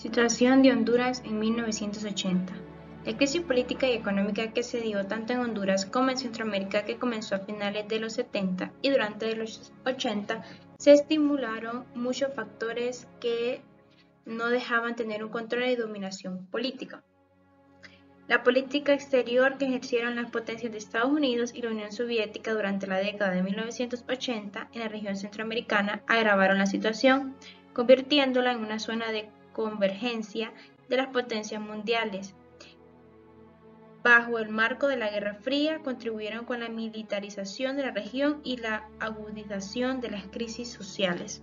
Situación de Honduras en 1980. La crisis política y económica que se dio tanto en Honduras como en Centroamérica, que comenzó a finales de los 70 y durante los 80, se estimularon muchos factores que no dejaban tener un control y dominación política. La política exterior que ejercieron las potencias de Estados Unidos y la Unión Soviética durante la década de 1980 en la región centroamericana agravaron la situación, convirtiéndola en una zona de convergencia de las potencias mundiales. Bajo el marco de la Guerra Fría, contribuyeron con la militarización de la región y la agudización de las crisis sociales.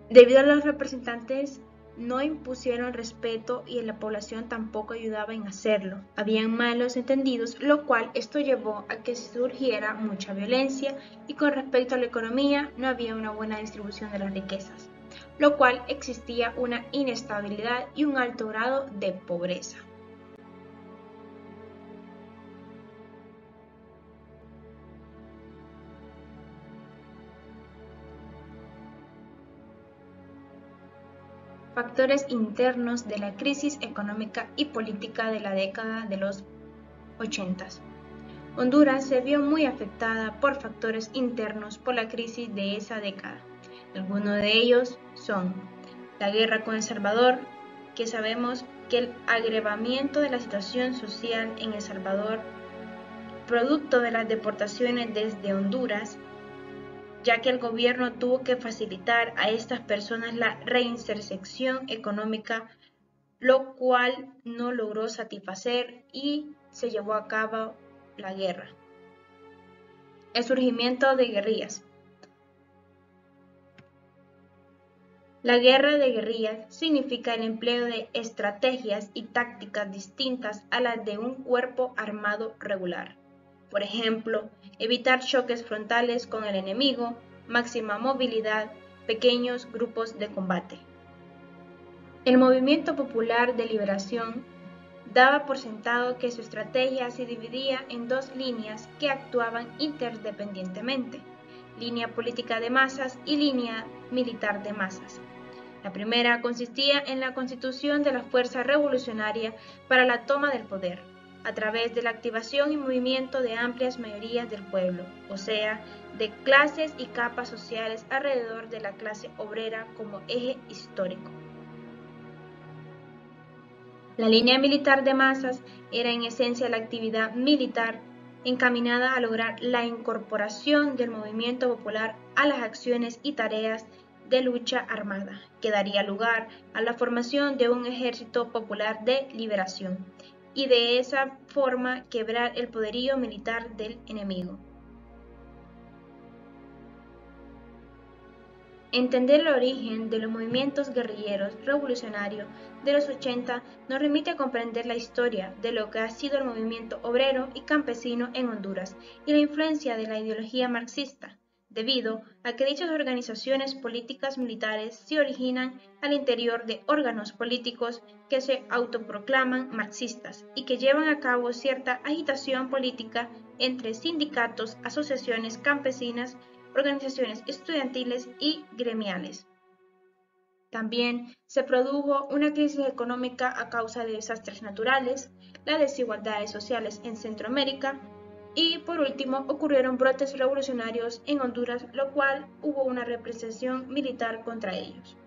Debido a los representantes no impusieron respeto y la población tampoco ayudaba en hacerlo. Habían malos entendidos, lo cual esto llevó a que surgiera mucha violencia, y con respecto a la economía no había una buena distribución de las riquezas, lo cual existía una inestabilidad y un alto grado de pobreza. Factores internos de la crisis económica y política de la década de los 80. Honduras se vio muy afectada por factores internos por la crisis de esa década. Algunos de ellos son la guerra con El Salvador, que sabemos que el agravamiento de la situación social en El Salvador, producto de las deportaciones desde Honduras, ya que el gobierno tuvo que facilitar a estas personas la reinserción económica, lo cual no logró satisfacer y se llevó a cabo la guerra. El surgimiento de guerrillas. La guerra de guerrillas significa el empleo de estrategias y tácticas distintas a las de un cuerpo armado regular. Por ejemplo, evitar choques frontales con el enemigo, máxima movilidad, pequeños grupos de combate. El Movimiento Popular de Liberación daba por sentado que su estrategia se dividía en dos líneas que actuaban interdependientemente: línea política de masas y línea militar de masas. La primera consistía en la constitución de la fuerza revolucionaria para la toma del poder, a través de la activación y movimiento de amplias mayorías del pueblo, o sea, de clases y capas sociales alrededor de la clase obrera como eje histórico. La línea militar de masas era en esencia la actividad militar encaminada a lograr la incorporación del movimiento popular a las acciones y tareas de lucha armada, que daría lugar a la formación de un ejército popular de liberación, y de esa forma quebrar el poderío militar del enemigo. Entender el origen de los movimientos guerrilleros revolucionarios de los 80 nos remite a comprender la historia de lo que ha sido el movimiento obrero y campesino en Honduras y la influencia de la ideología marxista, debido a que dichas organizaciones políticas militares se originan al interior de órganos políticos que se autoproclaman marxistas y que llevan a cabo cierta agitación política entre sindicatos, asociaciones campesinas, organizaciones estudiantiles y gremiales. También se produjo una crisis económica a causa de desastres naturales, las desigualdades sociales en Centroamérica y, por último, ocurrieron brotes revolucionarios en Honduras, lo cual hubo una represión militar contra ellos.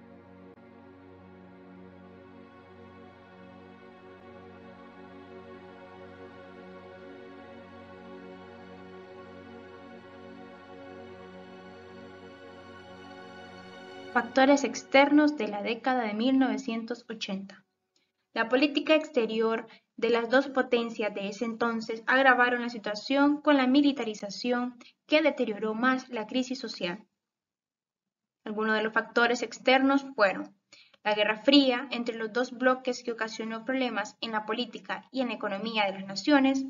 Factores externos de la década de 1980. La política exterior de las dos potencias de ese entonces agravaron la situación con la militarización, que deterioró más la crisis social. Algunos de los factores externos fueron la Guerra Fría entre los dos bloques, que ocasionó problemas en la política y en la economía de las naciones;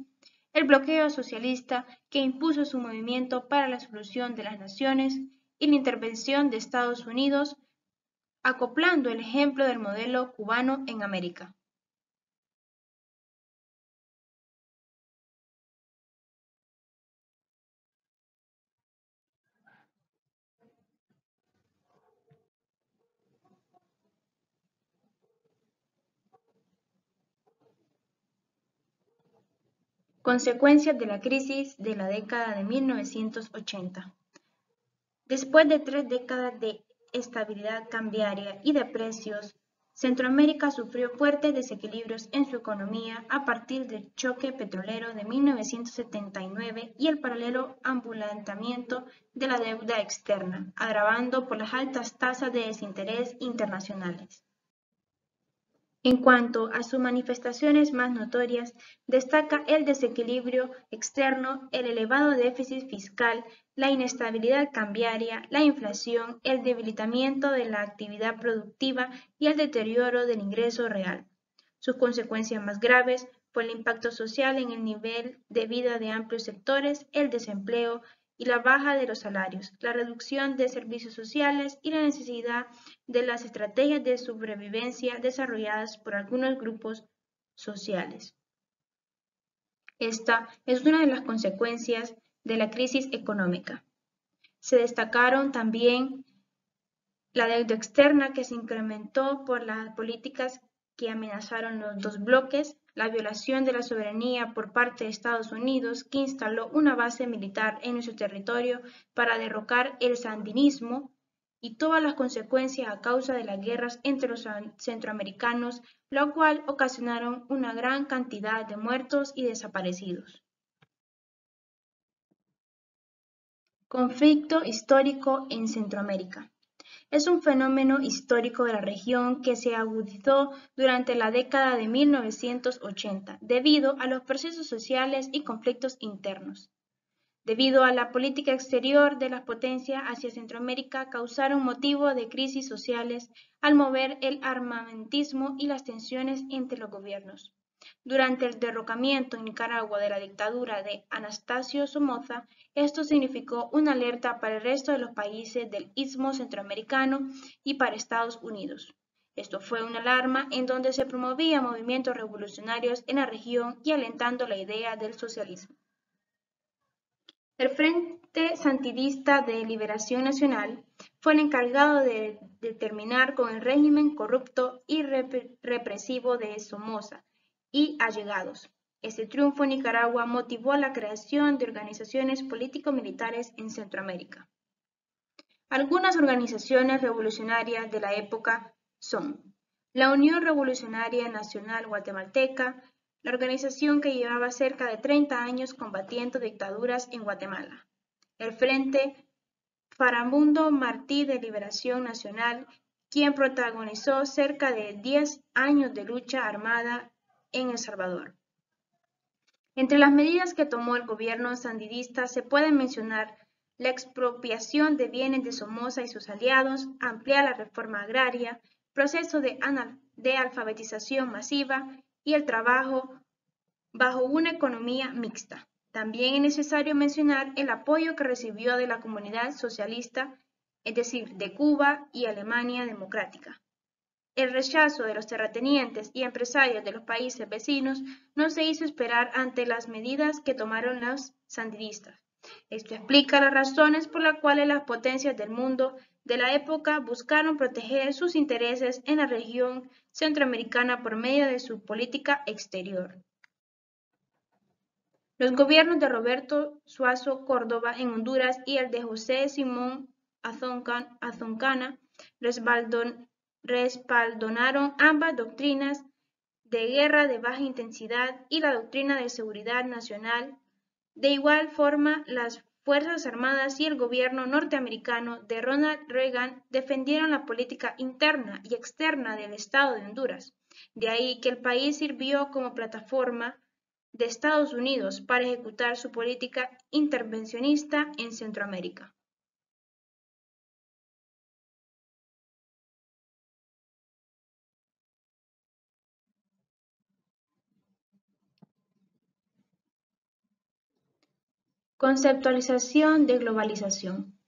el bloqueo socialista, que impuso su movimiento para la solución de las naciones; y la intervención de Estados Unidos, acoplando el ejemplo del modelo cubano en América. Consecuencias de la crisis de la década de 1980. Después de 3 décadas de estabilidad cambiaria y de precios, Centroamérica sufrió fuertes desequilibrios en su economía a partir del choque petrolero de 1979 y el paralelo ambulantamiento de la deuda externa, agravando por las altas tasas de desinterés internacionales. En cuanto a sus manifestaciones más notorias, destaca el desequilibrio externo, el elevado déficit fiscal, la inestabilidad cambiaria, la inflación, el debilitamiento de la actividad productiva y el deterioro del ingreso real. Sus consecuencias más graves fue el impacto social en el nivel de vida de amplios sectores, el desempleo y la baja de los salarios, la reducción de servicios sociales y la necesidad de las estrategias de sobrevivencia desarrolladas por algunos grupos sociales. Esta es una de las consecuencias de la crisis económica. Se destacaron también la deuda externa que se incrementó por las políticas que amenazaron los dos bloques, la violación de la soberanía por parte de Estados Unidos, que instaló una base militar en nuestro territorio para derrocar el sandinismo, y todas las consecuencias a causa de las guerras entre los centroamericanos, lo cual ocasionaron una gran cantidad de muertos y desaparecidos. Conflicto histórico en Centroamérica. Es un fenómeno histórico de la región que se agudizó durante la década de 1980 debido a los procesos sociales y conflictos internos. Debido a la política exterior de las potencias hacia Centroamérica causaron motivo de crisis sociales al mover el armamentismo y las tensiones entre los gobiernos. Durante el derrocamiento en Nicaragua de la dictadura de Anastasio Somoza, esto significó una alerta para el resto de los países del Istmo Centroamericano y para Estados Unidos. Esto fue una alarma en donde se promovían movimientos revolucionarios en la región y alentando la idea del socialismo. El Frente Sandinista de Liberación Nacional fue el encargado de terminar con el régimen corrupto y represivo de Somoza y allegados. Este triunfo en Nicaragua motivó la creación de organizaciones político-militares en Centroamérica. Algunas organizaciones revolucionarias de la época son la Unión Revolucionaria Nacional Guatemalteca, la organización que llevaba cerca de 30 años combatiendo dictaduras en Guatemala. El Frente Farabundo Martí de Liberación Nacional, quien protagonizó cerca de 10 años de lucha armada en El Salvador. Entre las medidas que tomó el gobierno sandinista se pueden mencionar la expropiación de bienes de Somoza y sus aliados, ampliar la reforma agraria, proceso de alfabetización masiva y el trabajo bajo una economía mixta. También es necesario mencionar el apoyo que recibió de la comunidad socialista, es decir, de Cuba y Alemania democrática. El rechazo de los terratenientes y empresarios de los países vecinos no se hizo esperar ante las medidas que tomaron los sandinistas. Esto explica las razones por las cuales las potencias del mundo de la época buscaron proteger sus intereses en la región centroamericana por medio de su política exterior. Los gobiernos de Roberto Suazo Córdoba en Honduras y el de José Simón Azoncana respaldaron ambas doctrinas de guerra de baja intensidad y la doctrina de seguridad nacional. De igual forma, las Fuerzas Armadas y el gobierno norteamericano de Ronald Reagan defendieron la política interna y externa del Estado de Honduras. De ahí que el país sirvió como plataforma de Estados Unidos para ejecutar su política intervencionista en Centroamérica. Conceptualización de globalización.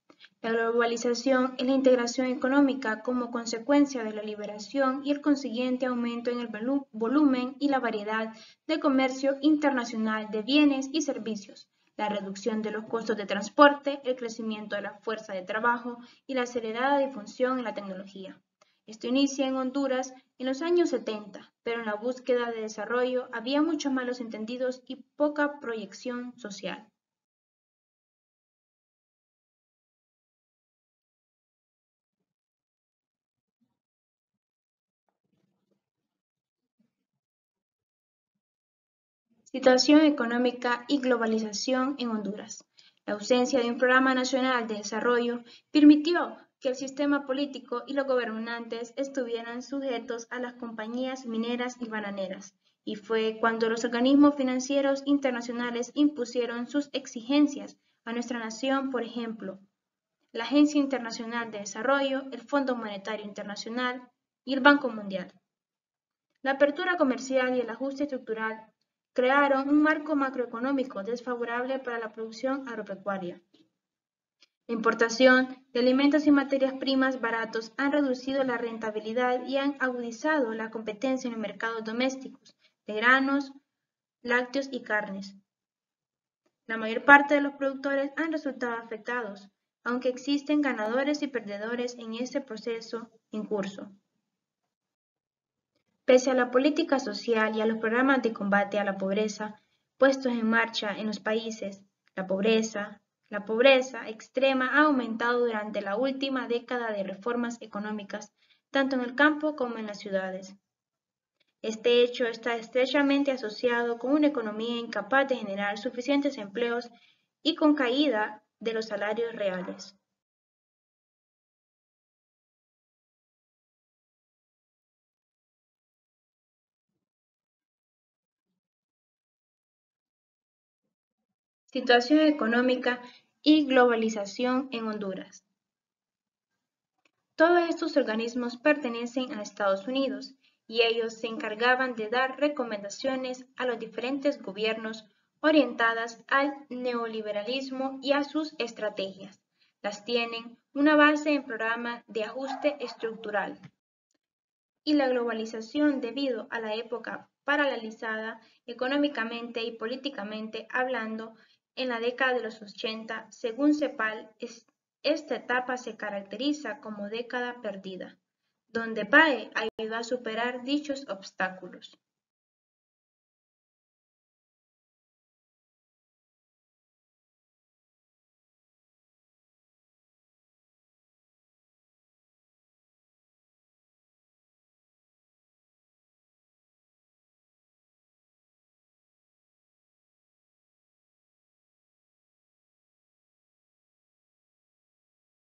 La globalización es la integración económica como consecuencia de la liberación y el consiguiente aumento en el volumen y la variedad de comercio internacional de bienes y servicios, la reducción de los costos de transporte, el crecimiento de la fuerza de trabajo y la acelerada difusión en la tecnología. Esto inicia en Honduras en los años 70, pero en la búsqueda de desarrollo había muchos malos entendidos y poca proyección social. Situación económica y globalización en Honduras. La ausencia de un programa nacional de desarrollo permitió que el sistema político y los gobernantes estuvieran sujetos a las compañías mineras y bananeras, y fue cuando los organismos financieros internacionales impusieron sus exigencias a nuestra nación, por ejemplo, la Agencia Internacional de Desarrollo, el Fondo Monetario Internacional y el Banco Mundial. La apertura comercial y el ajuste estructural crearon un marco macroeconómico desfavorable para la producción agropecuaria. La importación de alimentos y materias primas baratos han reducido la rentabilidad y han agudizado la competencia en los mercados domésticos de granos, lácteos y carnes. La mayor parte de los productores han resultado afectados, aunque existen ganadores y perdedores en este proceso en curso. Pese a la política social y a los programas de combate a la pobreza puestos en marcha en los países, la pobreza extrema ha aumentado durante la última década de reformas económicas, tanto en el campo como en las ciudades. Este hecho está estrechamente asociado con una economía incapaz de generar suficientes empleos y con caída de los salarios reales. Situación económica y globalización en Honduras. Todos estos organismos pertenecen a Estados Unidos y ellos se encargaban de dar recomendaciones a los diferentes gobiernos orientadas al neoliberalismo y a sus estrategias. Las tienen una base en programa de ajuste estructural. Y la globalización debido a la época paralizada económicamente y políticamente hablando en la década de los 80, según CEPAL, esta etapa se caracteriza como década perdida, donde PAE ayudó a superar dichos obstáculos.